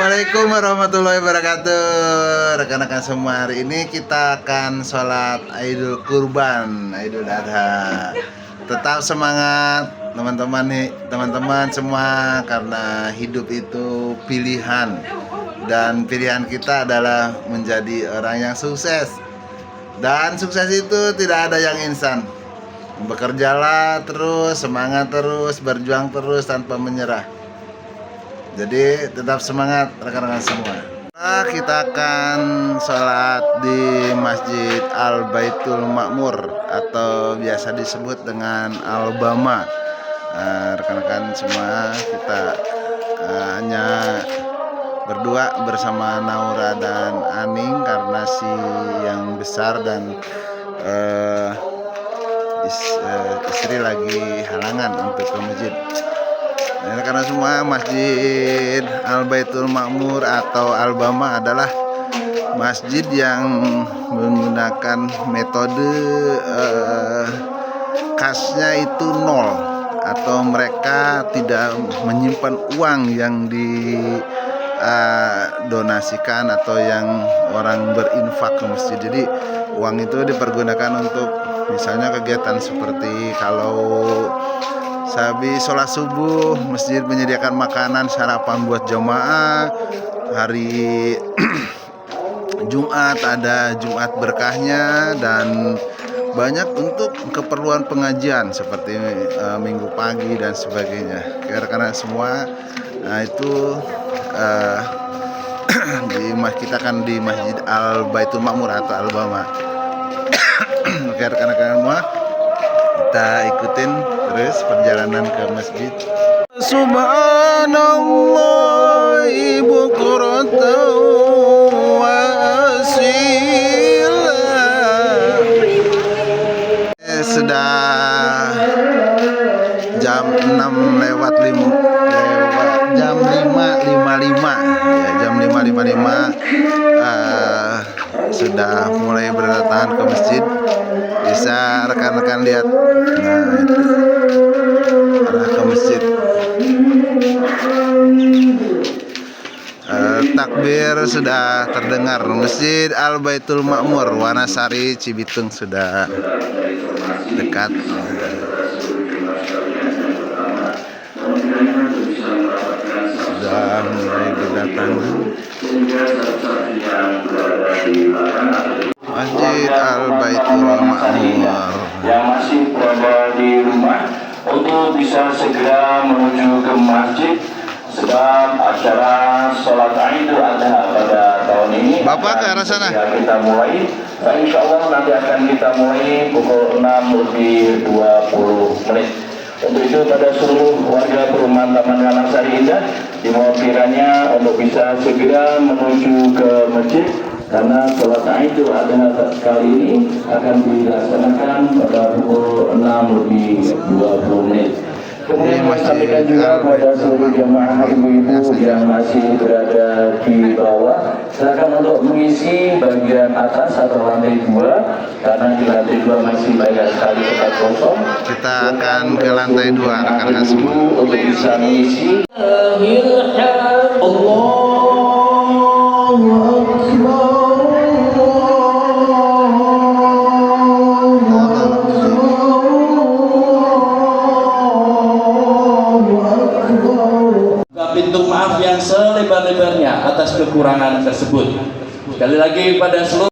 Assalamualaikum warahmatullahi wabarakatuh. Rekan-rekan semua, hari ini kita akan sholat Idul Kurban, Idul Adha. Tetap semangat teman-teman semua, karena hidup itu pilihan, dan pilihan kita adalah menjadi orang yang sukses. Dan sukses itu tidak ada yang instan. Bekerjalah terus, semangat terus, berjuang terus tanpa menyerah. Jadi tetap semangat rekan-rekan semua. Kita akan sholat di Masjid Al-Baitul Ma'mur atau biasa disebut dengan Al-Bama. Rekan-rekan semua, kita hanya berdua bersama Naura dan Aning karena si yang besar dan istri lagi halangan untuk ke masjid. Karena semua Masjid Al-Baitul Ma'mur atau Al-Bama adalah masjid yang menggunakan metode kasnya itu nol, atau mereka tidak menyimpan uang yang didonasikan atau yang orang berinfak ke masjid. Jadi uang itu dipergunakan untuk misalnya kegiatan seperti kalau habis sholat subuh, masjid menyediakan makanan sarapan buat jemaah. Hari Jumat ada Jumat berkahnya, dan banyak untuk keperluan pengajian seperti minggu pagi dan sebagainya. Karena semua itu kita kan di Masjid Al-Baitul Ma'mur atau Al-Bama. Oke rekan-rekan semua, kita ikutin terus perjalanan ke masjid. Subhanallah bukratan wa asila. Sudah jam 6 lewat jam 5.55 ya, jam 5.55 sudah mulai berdatangan ke masjid. Bisa rekan-rekan lihat, nah itu arah ke masjid. Takbir sudah terdengar. Masjid Al-Baitul Ma'mur, Wanasari, Cibitung sudah dekat. Sudah mulai berdatangan. Masjid Al-Baitul Ma'mur. Yang masih berada di rumah untuk bisa segera menuju ke masjid, sebab acara sholat Idul Adha pada tahun ini Bapak ke arah sana. Kita mulai, insya Allah nanti akan kita mulai pukul 6:20. Untuk itu pada seluruh warga perumahan Taman Ganang Sari Indah dimohon kiranya untuk bisa segera menuju ke masjid, karena sholat Idul Adha kali ini akan dilaksanakan pada pukul 6:20. Kemudian saya sampaikan juga kepada seluruh jemaah ibu-ibu yang masih berada di bawah, silakan untuk mengisi bagian atas atau lantai 2, karena di lantai 2 masih banyak sekali tempat kosong. Kita akan ke lantai 2 rekan-rekan semua. Untuk bisa mengisi. Pintu maaf yang selebar-lebarnya atas kekurangan tersebut. Sekali lagi pada seluruh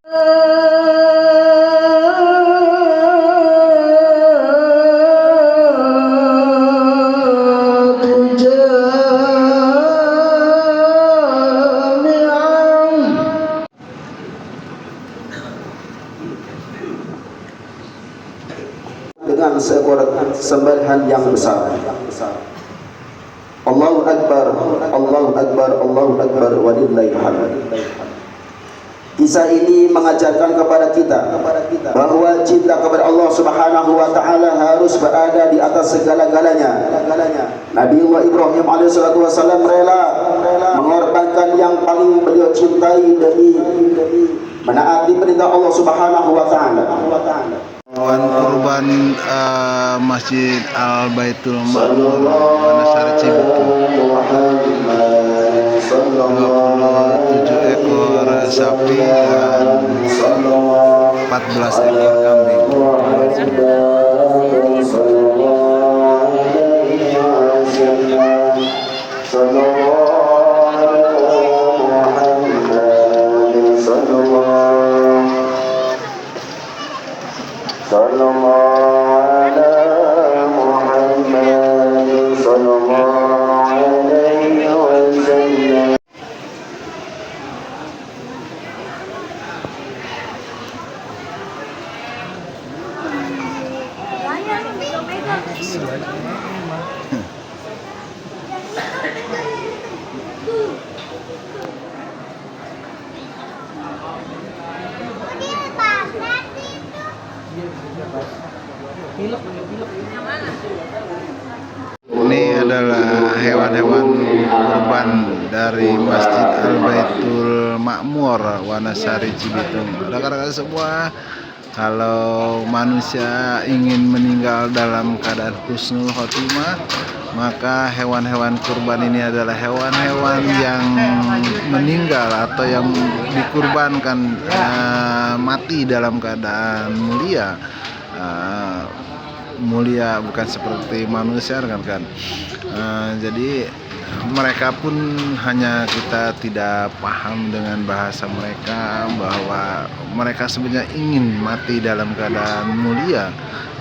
dengan seekor sembelihan yang besar. Allahu Akbar, Allahu Akbar, Allahu Akbar, walillahil hamd. Kisah ini mengajarkan kepada kita bahwa cinta kepada Allah Subhanahu wa taala harus berada di atas segala-galanya. Nabiullah Ibrahim alaihissalatu wassalam rela mengorbankan yang paling beliau cintai demi menaati perintah Allah Subhanahu wa taala. Kurban Masjid Al-Baitul Ma'mur, Wanasari, Cibitung. 27 ekor sapi dan 14 ekor kambing. Ini adalah hewan-hewan kurban dari Masjid Al-Baitul Makmur, Wanasari, Cibitung. Rekan-rekan semua, kalau manusia ingin meninggal dalam keadaan husnul khotimah, maka hewan-hewan kurban ini adalah hewan-hewan yang meninggal atau yang dikurbankan mati dalam keadaan mulia. Mulia bukan seperti manusia kan. Jadi mereka pun hanya kita tidak paham dengan bahasa mereka bahwa mereka sebenarnya ingin mati dalam keadaan mulia.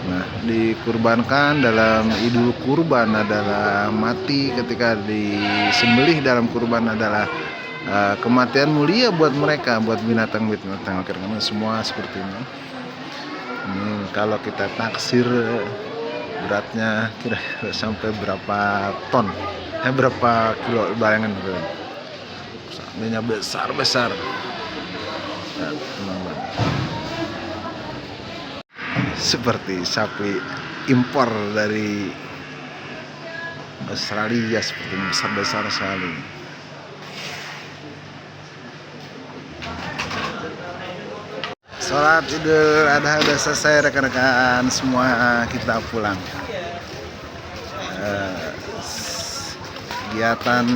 Nah, dikurbankan dalam Idul Kurban adalah mati ketika disembelih dalam kurban adalah kematian mulia buat mereka, buat binatang-binatang. Akhirnya semua seperti ini. Ini kalau kita taksir beratnya kira-kira sampai berapa ton, berapa kilo, bayangan sapinya besar-besar. Nah, seperti sapi impor dari Australia, seperti besar-besar sekali. Sholat Idul Adha udah selesai rekan-rekan semua, kita pulang. Kegiatan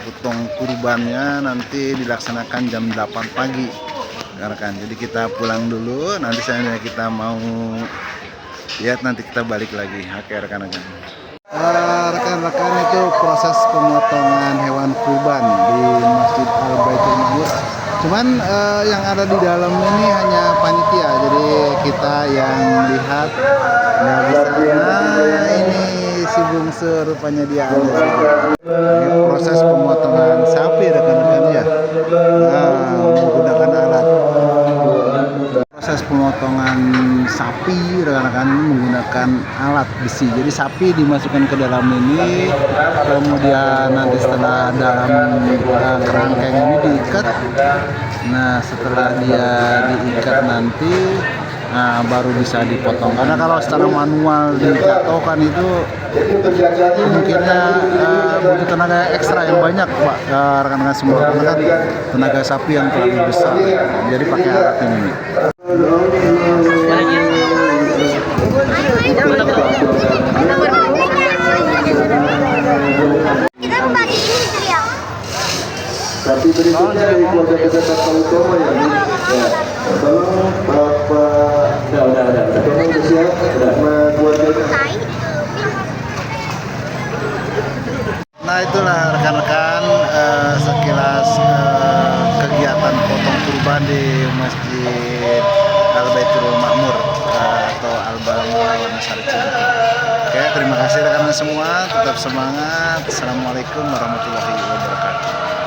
potong kurbannya nanti dilaksanakan jam 8 pagi rekan-rekan. Jadi kita pulang dulu, nanti saya kita mau lihat, nanti kita balik lagi. Oke rekan-rekan. Rekan-rekan, itu proses pemotongan hewan kurban di Masjid Al-Baitul Makmur. Cuman yang ada di dalam ini hanya panitia, jadi kita yang lihat nggak bisa. Nah, ini si bungsu rupanya dia ada. Ini proses pemotongan sapi rekan-rekan ya, menggunakan alat. Proses pemotongan sapi rekan-rekan menggunakan alat besi. Jadi sapi dimasukkan ke dalam ini, kemudian nanti setelah dalam kerangkeng ini diikat. Nah, setelah dia diikat nanti, baru bisa dipotong. Karena kalau secara manual dijatuhkan itu mungkinnya butuh tenaga ekstra yang banyak, Pak, rekan-rekan semua. Karena kan tenaga sapi yang terlalu besar. Jadi pakai alat ini. Kita membagi ini tuh ya. Tapi berikutnya dari keluarga kita utama ya. Tolong Bapak. Udah. Tolong siap sama keluarga. Nah, itulah rekan-rekan sekilas kegiatan potong kurban di Masjid Al-Baitul Makmur atau Al-Balma Wanasari Cibitung. Oke, terima kasih rekan-rekan semua, tetap semangat. Assalamualaikum warahmatullahi wabarakatuh.